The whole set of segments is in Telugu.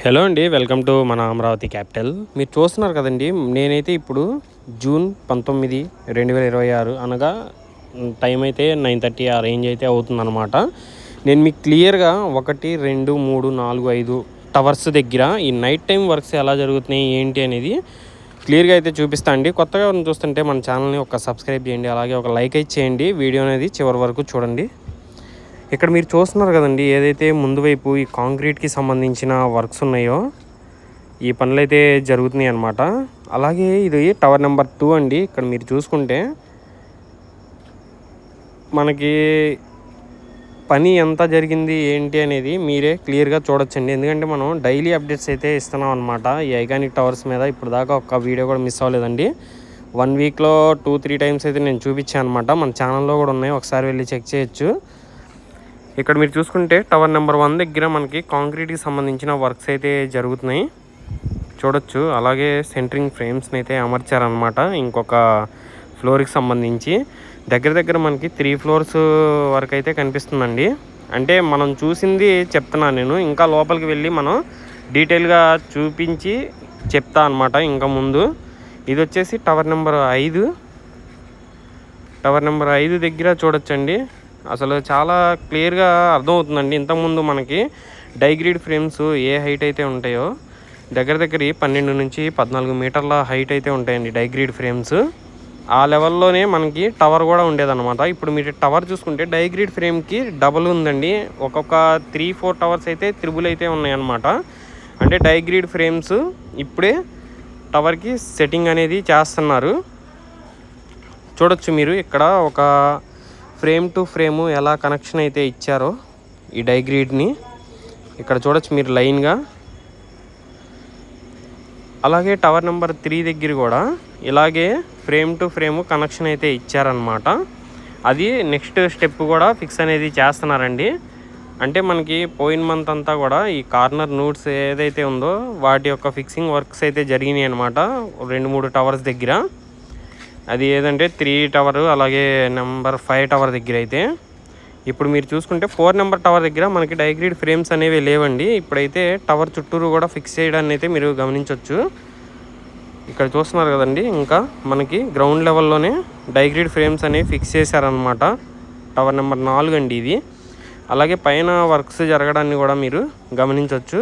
హలో అండి, వెల్కమ్ టు మన అమరావతి క్యాపిటల్. మీరు చూస్తున్నారు కదండి, నేనైతే ఇప్పుడు జూన్ 19, 2026 అనగా టైం అయితే 9:30 ఆ రేంజ్ అయితే అవుతుందన్నమాట. నేను మీకు క్లియర్గా 1, 2, 3, 4, 5 టవర్స్ దగ్గర ఈ నైట్ టైం వర్క్స్ ఎలా జరుగుతున్నాయి ఏంటి అనేది క్లియర్గా అయితే చూపిస్తా అండి. కొత్తగా చూస్తుంటే మన ఛానల్ని ఒక సబ్స్క్రైబ్ చేయండి, అలాగే ఒక లైక్ అయితే చేయండి. వీడియో అనేది చివరి వరకు చూడండి. ఇక్కడ మీరు చూస్తున్నారు కదండి, ఏదైతే ముందు వైపు ఈ కాంక్రీట్కి సంబంధించిన వర్క్స్ ఉన్నాయో ఈ పనులు అయితే జరుగుతున్నాయి అన్నమాట. అలాగే ఇది టవర్ నెంబర్ 2 అండి. ఇక్కడ మీరు చూసుకుంటే మనకి పని ఎంత జరిగింది ఏంటి అనేది మీరే క్లియర్గా చూడొచ్చండి. ఎందుకంటే మనం డైలీ అప్డేట్స్ అయితే ఇస్తున్నాం అనమాట ఈ ఐకానిక్ టవర్స్ మీద. ఇప్పుడు దాకా ఒక్క వీడియో కూడా మిస్ అవ్వలేదండి. 1 వీక్లో 2-3 టైమ్స్ అయితే నేను చూపించాను అనమాట. మన ఛానల్లో కూడా ఉన్నాయి, ఒకసారి వెళ్ళి చెక్ చేయొచ్చు. ఇక్కడ మీరు చూసుకుంటే టవర్ నెంబర్ 1 దగ్గర మనకి కాంక్రీట్కి సంబంధించిన వర్క్స్ అయితే జరుగుతున్నాయి చూడొచ్చు. అలాగే సెంటరింగ్ ఫ్రేమ్స్ని అయితే అమర్చారనమాట ఇంకొక ఫ్లోర్కి సంబంధించి. దగ్గర మనకి 3 ఫ్లోర్స్ వరకు అయితే కనిపిస్తుందండి. అంటే మనం చూసింది చెప్తున్నాను నేను, ఇంకా లోపలికి వెళ్ళి మనం డీటెయిల్గా చూపించి చెప్తా అనమాట ఇంకా ముందు. ఇది వచ్చేసి టవర్ నెంబర్ 5. టవర్ నెంబర్ 5 దగ్గర చూడొచ్చండి, అసలు చాలా క్లియర్గా అర్థమవుతుందండి. ఇంతకుముందు మనకి డైగ్రీడ్ ఫ్రేమ్స్ ఏ హైట్ అయితే ఉంటాయో దగ్గర 12 నుంచి 14 మీటర్ల హైట్ అయితే ఉంటాయండి డైగ్రీడ్ ఫ్రేమ్స్. ఆ లెవెల్లోనే మనకి టవర్ కూడా ఉండేదన్నమాట. ఇప్పుడు మీరు టవర్ చూసుకుంటే డైగ్రీడ్ ఫ్రేమ్కి డబుల్ ఉందండి. ఒక్కొక్క 3-4 టవర్స్ అయితే త్రిబుల్ అయితే ఉన్నాయన్నమాట. అంటే డైగ్రీడ్ ఫ్రేమ్స్ ఇప్పుడే టవర్కి సెట్టింగ్ అనేది చేస్తున్నారు. చూడొచ్చు మీరు ఇక్కడ ఒక ఫ్రేమ్ టు ఫ్రేము ఎలా కనెక్షన్ అయితే ఇచ్చారో ఈ డైగ్రీడ్ని ఇక్కడ చూడొచ్చు మీరు లైన్గా. అలాగే టవర్ నెంబర్ 3 దగ్గర కూడా ఇలాగే ఫ్రేమ్ టు ఫ్రేము కనెక్షన్ అయితే ఇచ్చారనమాట. అది నెక్స్ట్ స్టెప్ కూడా ఫిక్స్ అనేది చేస్తున్నారండి. అంటే మనకి పోయిన మంత్ అంతా కూడా ఈ కార్నర్ నోట్స్ ఏదైతే ఉందో వాటి యొక్క ఫిక్సింగ్ వర్క్స్ అయితే జరిగినాయి అనమాట 2-3 టవర్స్ దగ్గర. అది ఏదంటే 3 టవర్ అలాగే నెంబర్ 5 టవర్ దగ్గర అయితే. ఇప్పుడు మీరు చూసుకుంటే 4 నెంబర్ టవర్ దగ్గర మనకి డైగ్రీడ్ ఫ్రేమ్స్ అనేవి లేవండి. ఇప్పుడైతే టవర్ చుట్టూరు కూడా ఫిక్స్ చేయడాన్ని అయితే మీరు గమనించవచ్చు. ఇక్కడ చూస్తున్నారు కదండి, ఇంకా మనకి గ్రౌండ్ లెవెల్లోనే డైగ్రీడ్ ఫ్రేమ్స్ అనేవి ఫిక్స్ చేశారనమాట. టవర్ నెంబర్ 4 అండి ఇది. అలాగే పైన వర్క్స్ జరగడాన్ని కూడా మీరు గమనించవచ్చు.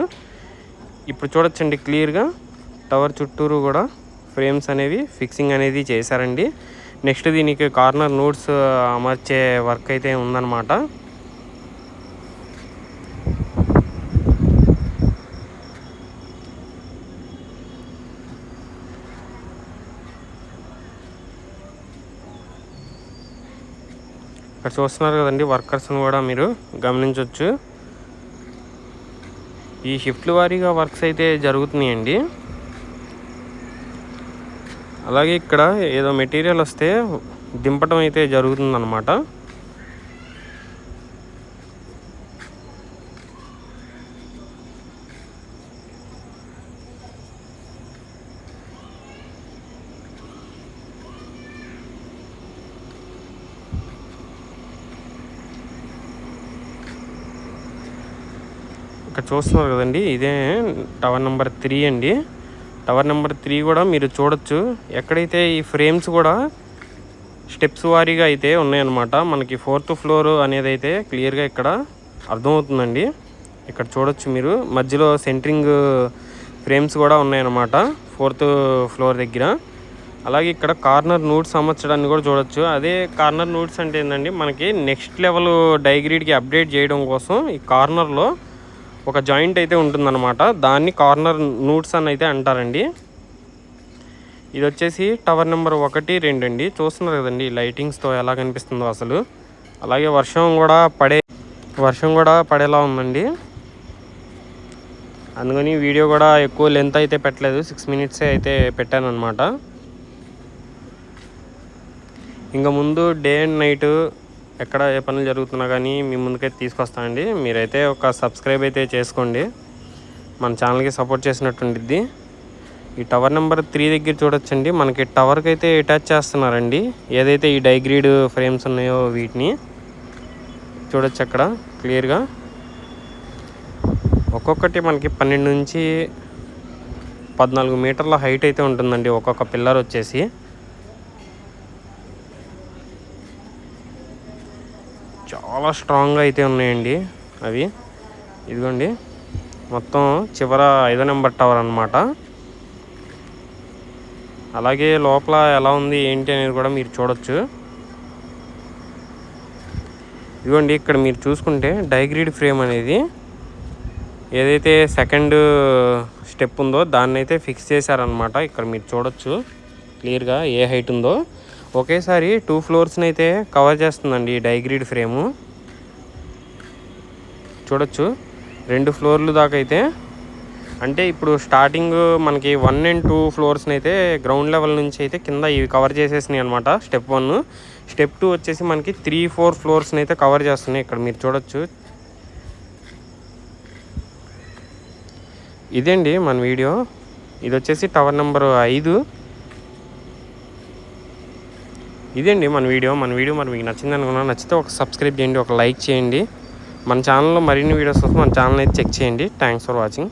ఇప్పుడు చూడొచ్చండి క్లియర్గా టవర్ చుట్టూరు కూడా ఫ్రేమ్స్ అనేవి ఫిక్సింగ్ అనేది చేశారండి. నెక్స్ట్ దీనికి కార్నర్ నోట్స్ అమర్చే వర్క్ అయితే ఉందన్నమాట. ఇక్కడ చూస్తున్నారు కదండి, వర్కర్స్ని కూడా మీరు గమనించవచ్చు. ఈ షిఫ్ట్ల వారీగా వర్క్స్ అయితే జరుగుతున్నాయండి. అలాగే ఇక్కడ ఏదో మెటీరియల్ వస్తే దింపటం అయితే జరుగుతుందన్నమాట. ఇక్కడ చూస్తున్నారు కదండి, ఇదే టవర్ నెంబర్ 3 అండి. టవర్ నెంబర్ 3 కూడా మీరు చూడొచ్చు. ఎక్కడైతే ఈ ఫ్రేమ్స్ కూడా స్టెప్స్ వారీగా అయితే ఉన్నాయన్నమాట. మనకి 4th ఫ్లోర్ అనేది అయితే క్లియర్గా ఇక్కడ అర్థమవుతుందండి. ఇక్కడ చూడొచ్చు మీరు మధ్యలో సెంటరింగ్ ఫ్రేమ్స్ కూడా ఉన్నాయన్నమాట 4th ఫ్లోర్ దగ్గర. అలాగే ఇక్కడ కార్నర్ నోట్స్ అమర్చడాన్ని కూడా చూడొచ్చు. అదే కార్నర్ నోట్స్ అంటే ఏంటండి, మనకి నెక్స్ట్ లెవెల్ డైగ్రీడ్కి అప్డేట్ చేయడం కోసం ఈ కార్నర్లో ఒక జాయింట్ అయితే ఉంటుందన్నమాట. దాన్ని కార్నర్ నోట్స్ అని అయితే అంటారండి. ఇది వచ్చేసి టవర్ నెంబర్ 1, 2 అండి. చూస్తున్నారు కదండి లైటింగ్స్తో ఎలా కనిపిస్తుందో అసలు. అలాగే వర్షం కూడా పడేలా ఉందండి. అందుకని వీడియో కూడా ఎక్కువ లెంత్ అయితే పెట్టలేదు, 6 minutes అయితే పెట్టాను అనమాట. ఇంకా ముందు డే అండ్ నైట్ ఎక్కడ ఏ పనులు జరుగుతున్నా కానీ మీ ముందుకైతే తీసుకొస్తానండి. మీరైతే ఒక సబ్స్క్రైబ్ అయితే చేసుకోండి, మన ఛానల్కి సపోర్ట్ చేసినట్టుండిద్ది. ఈ టవర్ నెంబర్ 3 దగ్గర చూడొచ్చండి, మనకి టవర్కి అయితే అటాచ్ చేస్తున్నారండి ఏదైతే ఈ డైగ్రీడ్ ఫ్రేమ్స్ ఉన్నాయో వీటిని చూడొచ్చు అక్కడ క్లియర్గా. ఒక్కొక్కటి మనకి 12 నుంచి 14 మీటర్ల హైట్ అయితే ఉంటుందండి ఒక్కొక్క పిల్లర్ వచ్చేసి. చాలా స్ట్రాంగ్గా అయితే ఉన్నాయండి అవి. ఇదిగోండి మొత్తం చివర 5వ నెంబర్ టవర్ అనమాట. అలాగే లోపల ఎలా ఉంది ఏంటి అనేది కూడా మీరు చూడొచ్చు. ఇదిగోండి ఇక్కడ మీరు చూసుకుంటే డైగ్రీడ్ ఫ్రేమ్ అనేది ఏదైతే సెకండ్ స్టెప్ ఉందో దాన్ని అయితే ఫిక్స్ చేశారనమాట. ఇక్కడ మీరు చూడొచ్చు క్లియర్గా ఏ హైట్ ఉందో. ఒకేసారి 2 ఫ్లోర్స్ని అయితే కవర్ చేస్తుందండి ఈ డైగ్రీడ్ ఫ్రేము. చూడొచ్చు 2 ఫ్లోర్లు దాకా అయితే. అంటే ఇప్పుడు స్టార్టింగ్ మనకి 1 and 2 ఫ్లోర్స్ని అయితే గ్రౌండ్ లెవెల్ నుంచి అయితే కింద ఇవి కవర్ చేసేసినాయి అనమాట. స్టెప్ 1. స్టెప్ 2 వచ్చేసి మనకి 3-4 ఫ్లోర్స్ని అయితే కవర్ చేస్తున్నాయి. ఇక్కడ మీరు చూడొచ్చు. ఇదేండి మన వీడియో. ఇది వచ్చేసి టవర్ నెంబర్ 5. ఇదేండి మన వీడియో మరి మీకు నచ్చింది అనుకున్నా. నచ్చితే ఒక సబ్స్క్రైబ్ చేయండి, ఒక లైక్ చేయండి. మన ఛానల్లో మరిన్ని వీడియోస్ కోసం మన ఛానల్ అయితే చెక్ చేయండి. Thanks for watching.